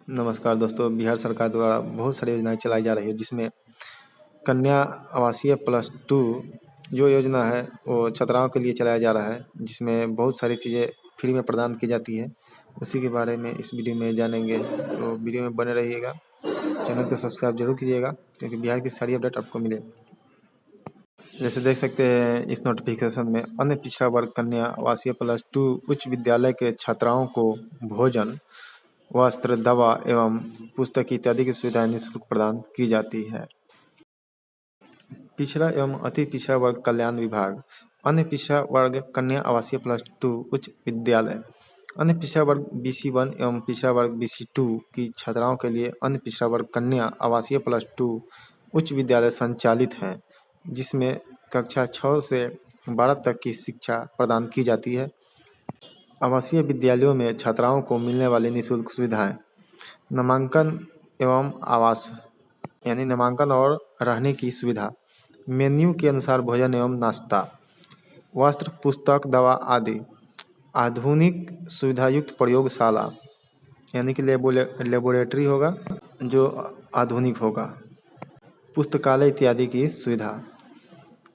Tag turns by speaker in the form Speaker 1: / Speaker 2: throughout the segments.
Speaker 1: नमस्कार दोस्तों, बिहार सरकार द्वारा बहुत सारी योजनाएं चलाई जा रही है, जिसमें कन्या आवासीय प्लस 2 जो योजना है वो छात्राओं के लिए चलाया जा रहा है, जिसमें बहुत सारी चीज़ें फ्री में प्रदान की जाती है। उसी के बारे में इस वीडियो में जानेंगे, तो वीडियो में बने रहिएगा। चैनल को सब्सक्राइब जरूर कीजिएगा, क्योंकि बिहार की सारी अपडेट आपको मिले। जैसे देख सकते हैं इस नोटिफिकेशन में, अन्य पिछड़ा वर्ग कन्या आवासीय प्लस 2 उच्च विद्यालय के छात्राओं को भोजन, वस्त्र, दवा एवं पुस्तक इत्यादि की सुविधाएं निःशुल्क प्रदान की जाती है। पिछड़ा एवं अति पिछड़ा वर्ग कल्याण विभाग, अन्य पिछड़ा वर्ग कन्या आवासीय प्लस 2 उच्च विद्यालय, अन्य पिछड़ा वर्ग BC1 एवं पिछड़ा वर्ग BC2 की छात्राओं के लिए अन्य पिछड़ा वर्ग कन्या आवासीय प्लस 2 उच्च विद्यालय संचालित हैं, जिसमें कक्षा 6 से 12 तक की शिक्षा प्रदान की जाती है। आवासीय विद्यालयों में छात्राओं को मिलने वाली निःशुल्क सुविधाएं: नामांकन एवं आवास यानी नामांकन और रहने की सुविधा, मेन्यू के अनुसार भोजन एवं नाश्ता, वस्त्र, पुस्तक, दवा आदि, आधुनिक सुविधायुक्त प्रयोगशाला यानी कि लेबोरेटरी होगा जो आधुनिक होगा, पुस्तकालय इत्यादि की सुविधा।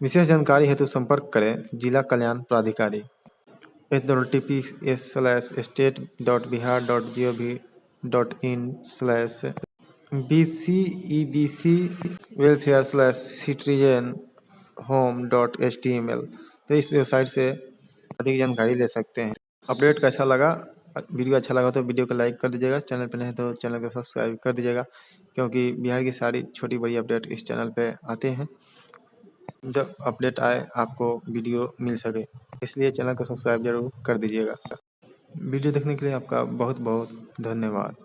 Speaker 1: विशेष जानकारी हेतु संपर्क करें जिला कल्याण प्राधिकारी https://state.bihar.gov.in/bcebc-welfare/citizenhome.html। तो इस वेबसाइट से अधिक जानकारी ले सकते हैं। अपडेट कैसा लगा, वीडियो अच्छा लगा तो वीडियो को लाइक कर दीजिएगा, चैनल पर नहीं तो चैनल को सब्सक्राइब कर दीजिएगा, क्योंकि बिहार की सारी छोटी बड़ी अपडेट इस चैनल पे आते हैं। जब अपडेट आए आपको वीडियो मिल सके, इसलिए चैनल को सब्सक्राइब जरूर कर दीजिएगा। वीडियो देखने के लिए आपका बहुत बहुत धन्यवाद।